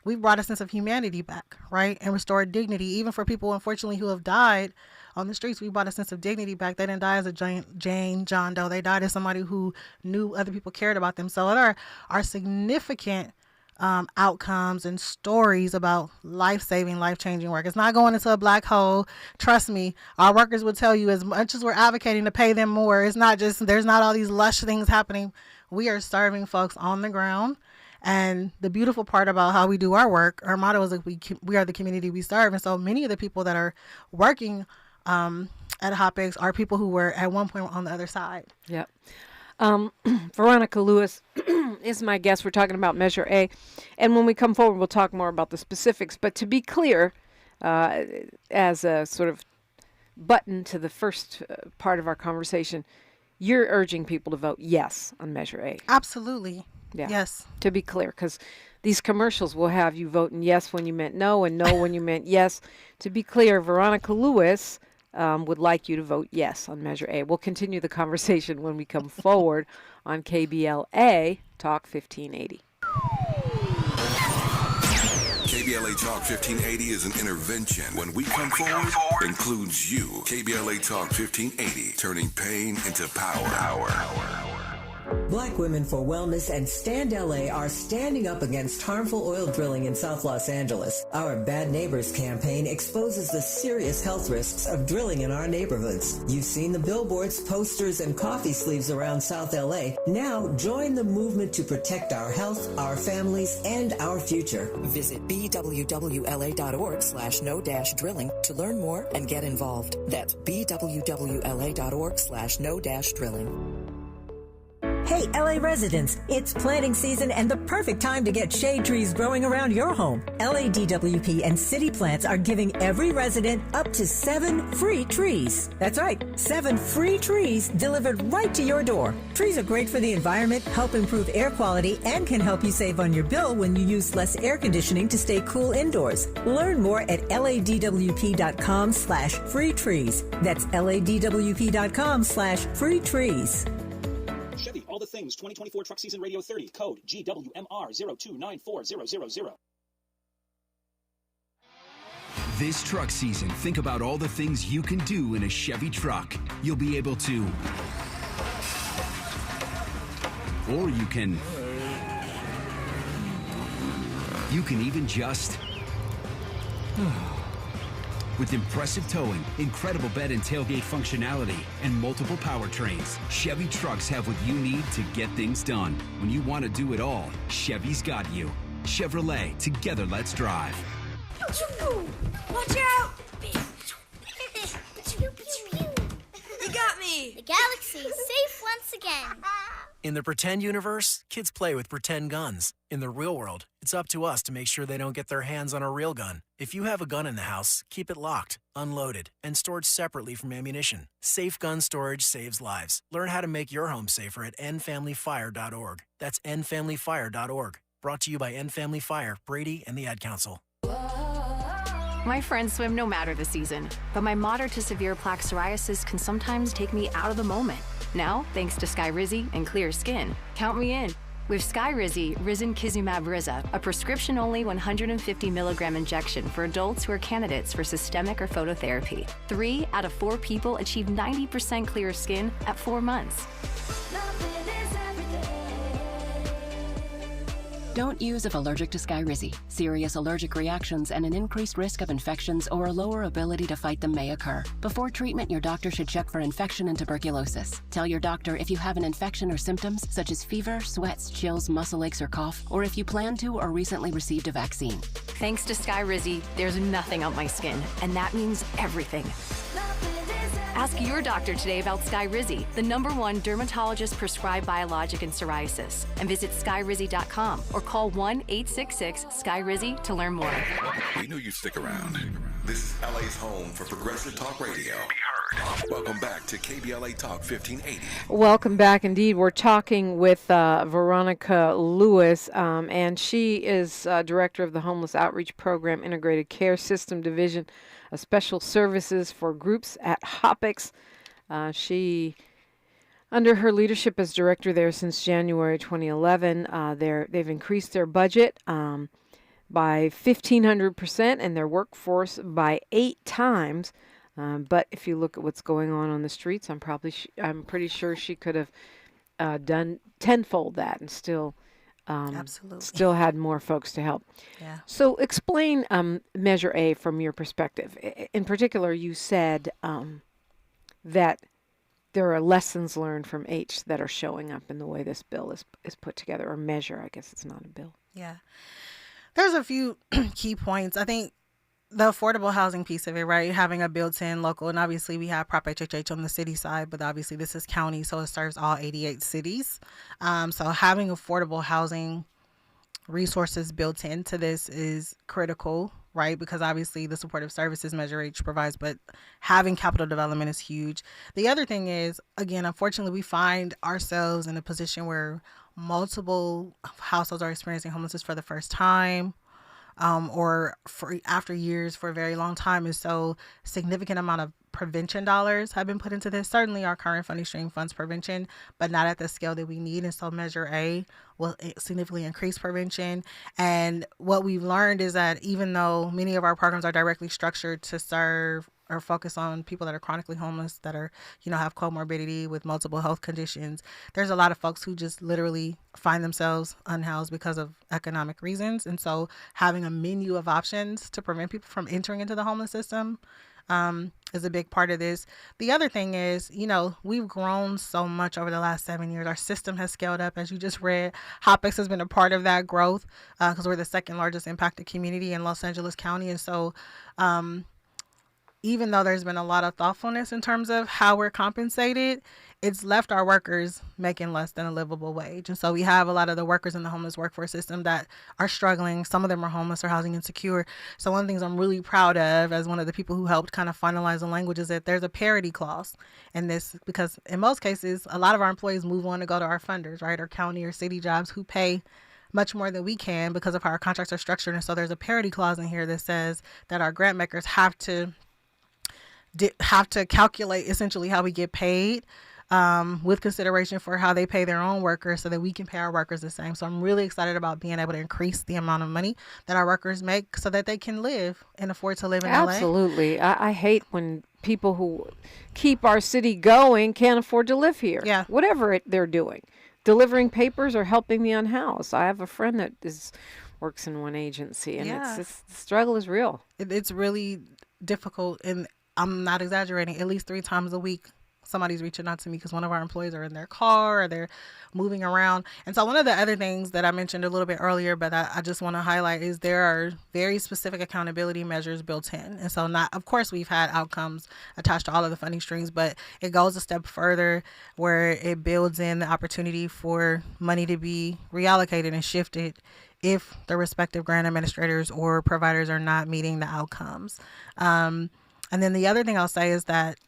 we've brought a sense of humanity back, right? And restored dignity. Even for people, unfortunately, who have died on the streets, we brought a sense of dignity back. They didn't die as a Jane, John Doe. They died as somebody who knew other people cared about them. So there are significant outcomes and stories about life-saving, life-changing work. It's not going into a black hole. Trust me, our workers will tell you, as much as we're advocating to pay them more, it's not just, there's not all these lush things happening. We are serving folks on the ground, And the beautiful part about how we do our work, our motto is like we are the community we serve. And so many of the people that are working at Hopix are people who were at one point on the other side. Yep. Veronica Lewis is my guest. We're talking about Measure A. And when we come forward, we'll talk more about the specifics. But to be clear, as a sort of button to the first part of our conversation, you're urging people to vote yes on Measure A. Absolutely. Yeah. Yes. To be clear, because these commercials will have you voting yes when you meant no and no when you meant yes. To be clear, Veronica Lewis would like you to vote yes on Measure A. We'll continue the conversation when we come forward on KBLA Talk 1580. KBLA Talk 1580 is an intervention. When we come forward, includes you. KBLA Talk 1580, turning pain into power. Black Women for Wellness and Stand LA are standing up against harmful oil drilling in South Los Angeles. Our Bad Neighbors campaign exposes the serious health risks of drilling in our neighborhoods. You've seen the billboards, posters, and coffee sleeves around South LA. Now join the movement to protect our health, our families, and our future. Visit bwwla.org/no-drilling to learn more and get involved. That's bwwla.org/no-drilling. Hey, LA residents, it's planting season and the perfect time to get shade trees growing around your home. LADWP and City Plants are giving every resident up to 7 free trees. That's right, 7 free trees delivered right to your door. Trees are great for the environment, help improve air quality, and can help you save on your bill when you use less air conditioning to stay cool indoors. Learn more at ladwp.com/free trees. That's ladwp.com/free trees. Chevy, All the Things 2024 Truck Season Radio 30, code GWMR0294000. This truck season, think about all the things you can do in a Chevy truck. You'll be able to, or you can even just, with impressive towing, incredible bed and tailgate functionality, and multiple powertrains, Chevy trucks have what you need to get things done. When you want to do it all, Chevy's got you. Chevrolet, together let's drive. Watch out! You got me! The galaxy is safe once again. In the pretend universe, kids play with pretend guns. In the real world, it's up to us to make sure they don't get their hands on a real gun. If you have a gun in the house, keep it locked, unloaded, and stored separately from ammunition. Safe gun storage saves lives. Learn how to make your home safer at endfamilyfire.org. That's endfamilyfire.org. Brought to you by End Family Fire, Brady, and the Ad Council. My friends swim no matter the season, but my moderate to severe plaque psoriasis can sometimes take me out of the moment. Now, thanks to Skyrizi and clear skin, count me in. With Skyrizi, Risankizumab Riza, a prescription-only 150 milligram injection for adults who are candidates for systemic or phototherapy. 3 out of 4 people achieve 90% clear skin at 4 months. Don't use if allergic to Skyrizi. Serious allergic reactions and an increased risk of infections or a lower ability to fight them may occur. Before treatment, your doctor should check for infection and tuberculosis. Tell your doctor if you have an infection or symptoms such as fever, sweats, chills, muscle aches, or cough, or if you plan to or recently received a vaccine. Thanks to Skyrizi, there's nothing on my skin, and that means everything. Ask your doctor today about Skyrizi, the #1 dermatologist-prescribed biologic in psoriasis, and visit skyrizi.com or call 1-866-SKYRIZI to learn more. We knew you'd stick around. This is LA's home for progressive talk radio. Welcome back to KBLA Talk 1580. Welcome back indeed. We're talking with Veronica Lewis, and she is director of the Homeless Outreach Program Integrated Care System Division of Special Services for Groups at Hopix. She, under her leadership as director there since January 2011, they've increased their budget by 1,500% and their workforce by 8 times. But if you look at what's going on the streets, I'm pretty sure she could have done tenfold that and still had more folks to help. Yeah. So explain Measure A from your perspective. In particular, you said that there are lessons learned from H that are showing up in the way this bill is put together, or measure. I guess it's not a bill. Yeah. There's a few key points. I think the affordable housing piece of it, right? Having a built-in local, and obviously we have Prop HHH on the city side, but obviously this is county, so it serves all 88 cities. So having affordable housing resources built into this is critical, right? Because obviously the supportive services Measure H provides, but having capital development is huge. The other thing is, again, unfortunately, we find ourselves in a position where multiple households are experiencing homelessness for the first time, or after years for a very long time. And so significant amount of prevention dollars have been put into this. Certainly our current funding stream funds prevention, but not at the scale that we need. And so Measure A will significantly increase prevention. And what we've learned is that even though many of our programs are directly structured to serve or focus on people that are chronically homeless, that are, have comorbidity with multiple health conditions, there's a lot of folks who just literally find themselves unhoused because of economic reasons. And so having a menu of options to prevent people from entering into the homeless system is a big part of this. The other thing is, we've grown so much over the last 7 years. Our system has scaled up. As you just read, HOPEX has been a part of that growth because we're the second largest impacted community in Los Angeles County. And so even though there's been a lot of thoughtfulness in terms of how we're compensated, it's left our workers making less than a livable wage. And so we have a lot of the workers in the homeless workforce system that are struggling. Some of them are homeless or housing insecure. So one of the things I'm really proud of as one of the people who helped kind of finalize the language is that there's a parity clause in this, because in most cases, a lot of our employees move on to go to our funders, right, or county or city jobs who pay much more than we can because of how our contracts are structured. And so there's a parity clause in here that says that our grant makers have to calculate essentially how we get paid with consideration for how they pay their own workers so that we can pay our workers the same. So I'm really excited about being able to increase the amount of money that our workers make so that they can live and afford to live in LA. Absolutely. I hate when people who keep our city going can't afford to live here. Yeah. Whatever they're doing, delivering papers or helping the unhoused. I have a friend that works in one agency, and the struggle is real. It's really difficult, and I'm not exaggerating. At least 3 times a week, somebody's reaching out to me because one of our employees are in their car or they're moving around. And so one of the other things that I mentioned a little bit earlier, but I just want to highlight, is there are very specific accountability measures built in. And so of course, we've had outcomes attached to all of the funding streams, but it goes a step further where it builds in the opportunity for money to be reallocated and shifted if the respective grant administrators or providers are not meeting the outcomes. And then the other thing I'll say is that,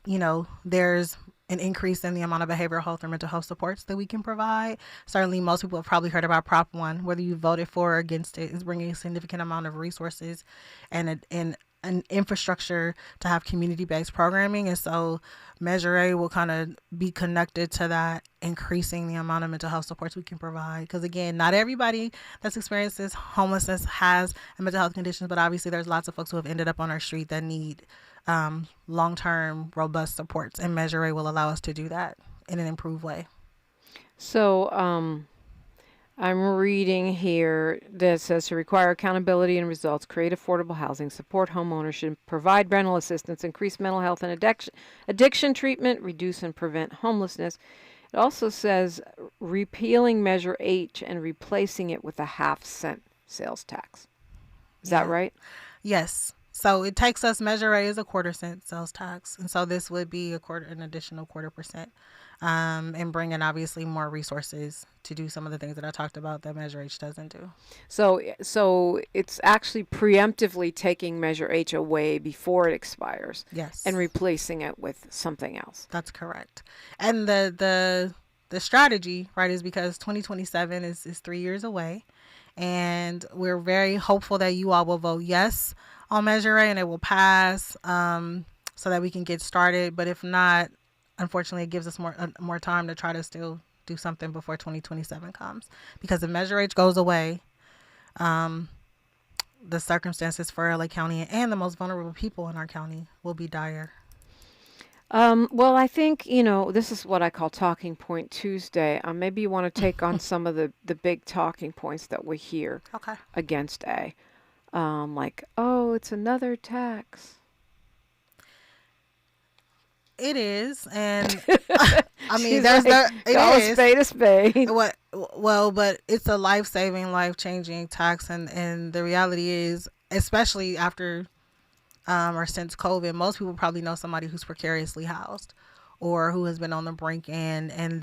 there's an increase in the amount of behavioral health or mental health supports that we can provide. Certainly, most people have probably heard about Prop 1, whether you voted for or against it, is bringing a significant amount of resources and an infrastructure to have community-based programming. And so Measure A will kind of be connected to that, increasing the amount of mental health supports we can provide. Because again, not everybody that's experiences homelessness has a mental health condition, but obviously there's lots of folks who have ended up on our street that need long-term, robust supports, and Measure A will allow us to do that in an improved way. So I'm reading here that says to require accountability and results, create affordable housing, support home ownership, provide rental assistance, increase mental health and addiction treatment, reduce and prevent homelessness. It also says repealing Measure H and replacing it with a 50-cent sales tax. Is that right? Yes. So it takes us, Measure A is a 1/4-cent sales tax. And so this would be an additional 1/4%, and bring in obviously more resources to do some of the things that I talked about that Measure H doesn't do. So it's actually preemptively taking Measure H away before it expires. Yes. And replacing it with something else. That's correct. And the strategy, right, is because 2027 is 3 years away. And we're very hopeful that you all will vote yes on Measure A and it will pass so that we can get started. But if not, unfortunately, it gives us more time to try to still do something before 2027 comes. Because if Measure H goes away, the circumstances for LA County and the most vulnerable people in our county will be dire. Well, I think, this is what I call Talking Point Tuesday. Maybe you want to take on some of the big talking points that we hear against A. Like, it's another tax. It is, and I mean, there's like, it call is. a spade a spade. What? Well, but it's a life-saving, life-changing tax, and the reality is, especially after or since COVID, most people probably know somebody who's precariously housed or who has been on the brink, and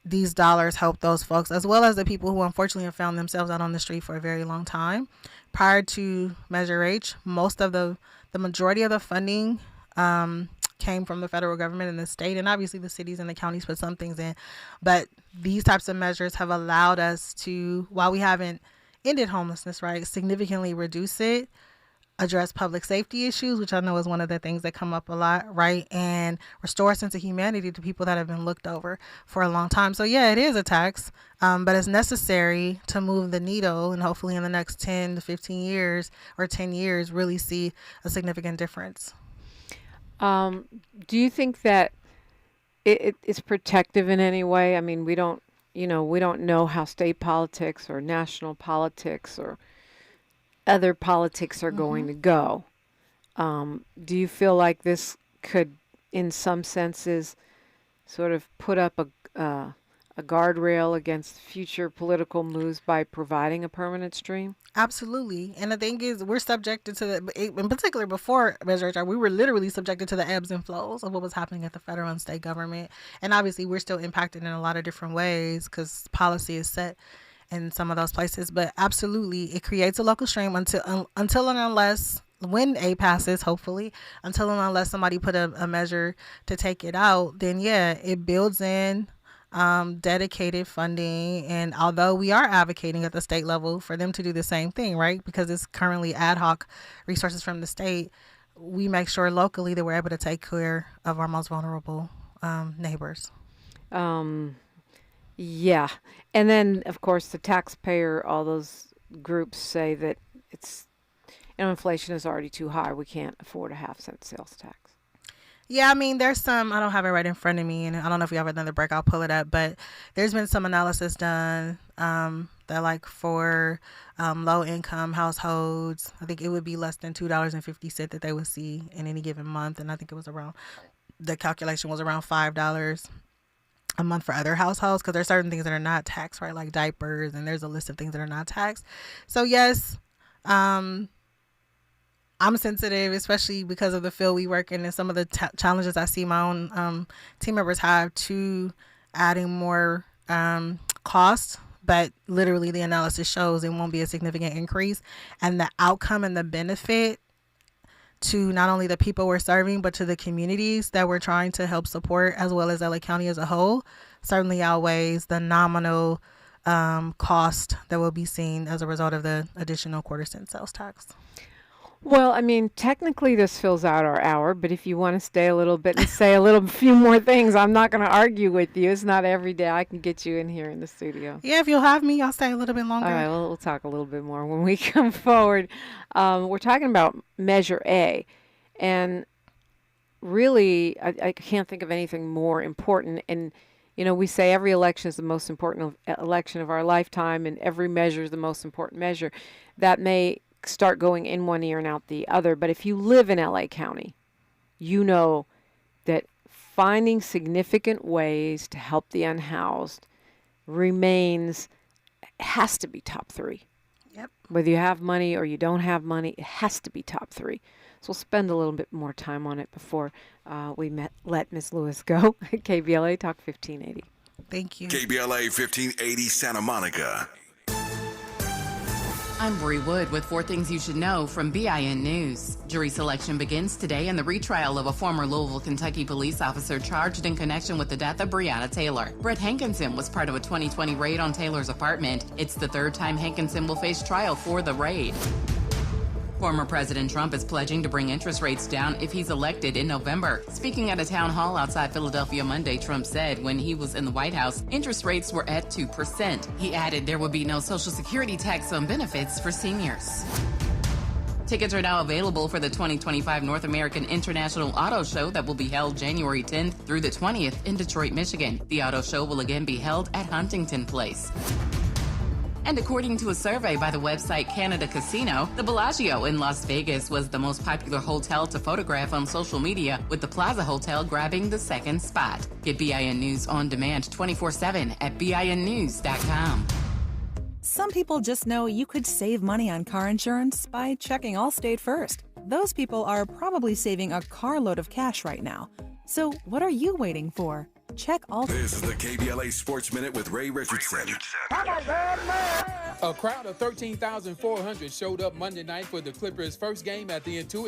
these dollars help those folks, as well as the people who unfortunately have found themselves out on the street for a very long time. Prior to Measure H, most of the majority of the funding came from the federal government and the state, and obviously the cities and the counties put some things in. But these types of measures have allowed us to, while we haven't ended homelessness, right, significantly reduce it, address public safety issues, which I know is one of the things that come up a lot, right, and restore a sense of humanity to people that have been looked over for a long time. So yeah, it is a tax, but it's necessary to move the needle, and hopefully in the next 10 to 15 years or 10 years really see a significant difference. Do you think that it is protective in any way? I mean, we don't know how state politics or national politics or other politics are going to go. Do you feel like this could, in some senses, sort of put up a guardrail against future political moves by providing a permanent stream? Absolutely. And the thing is, we're subjected to in particular before Measure H, we were literally subjected to the ebbs and flows of what was happening at the federal and state government. And obviously we're still impacted in a lot of different ways because policy is set in some of those places. But absolutely, it creates a local stream until and unless, when A passes, hopefully, until and unless somebody put a measure to take it out, then yeah, it builds in dedicated funding. And although we are advocating at the state level for them to do the same thing, right, because it's currently ad hoc resources from the state, we make sure locally that we're able to take care of our most vulnerable neighbors. Yeah. And then, of course, the taxpayer, all those groups say that inflation is already too high. We can't afford a 50-cent sales tax. Yeah, I mean, there's some, I don't have it right in front of me, and I don't know if we have another break, I'll pull it up, but there's been some analysis done that like for low income households, I think it would be less than $2.50 that they would see in any given month. And I think it was the calculation was around $5 a month for other households, because there's certain things that are not taxed, right? Like diapers, and there's a list of things that are not taxed. So yes, I'm sensitive, especially because of the field we work in and some of the challenges I see my own team members have to adding more cost. But literally the analysis shows it won't be a significant increase. And the outcome and the benefit to not only the people we're serving, but to the communities that we're trying to help support, as well as LA County as a whole, certainly outweighs the nominal cost that will be seen as a result of the additional quarter-cent sales tax. Well, I mean, technically this fills out our hour, but if you want to stay a little bit and say a few more things, I'm not going to argue with you. It's not every day I can get you in here in the studio. Yeah, if you'll have me, I'll stay a little bit longer. All right, we'll talk a little bit more when we come forward. We're talking about Measure A, and really, I can't think of anything more important. And, we say every election is the most important election of our lifetime, and every measure is the most important measure. That may start going in one ear and out the other. But if you live in LA County, you know that finding significant ways to help the unhoused has to be top 3. Yep. Whether you have money or you don't have money, it has to be top 3. So we'll spend a little bit more time on it before we let Ms. Lewis go. KBLA Talk 1580. Thank you. KBLA 1580 Santa Monica. I'm Bree Wood with 4 Things You Should Know from BIN News. Jury selection begins today in the retrial of a former Louisville, Kentucky police officer charged in connection with the death of Breonna Taylor. Brett Hankinson was part of a 2020 raid on Taylor's apartment. It's the 3rd time Hankinson will face trial for the raid. Former President Trump is pledging to bring interest rates down if he's elected in November. Speaking at a town hall outside Philadelphia Monday, Trump said when he was in the White House, interest rates were at 2%. He added there would be no Social Security tax on benefits for seniors. Tickets are now available for the 2025 North American International Auto Show that will be held January 10th through the 20th in Detroit, Michigan. The auto show will again be held at Huntington Place. And according to a survey by the website Canada Casino, the Bellagio in Las Vegas was the most popular hotel to photograph on social media, with the Plaza Hotel grabbing the second spot. Get BIN News on demand 24/7 at BINnews.com. Some people just know you could save money on car insurance by checking Allstate first. Those people are probably saving a carload of cash right now. So what are you waiting for? Check Allstate. This is the KBLA Sports Minute with Ray Richardson. A crowd of 13,400 showed up Monday night for the Clippers' first game at the Intuit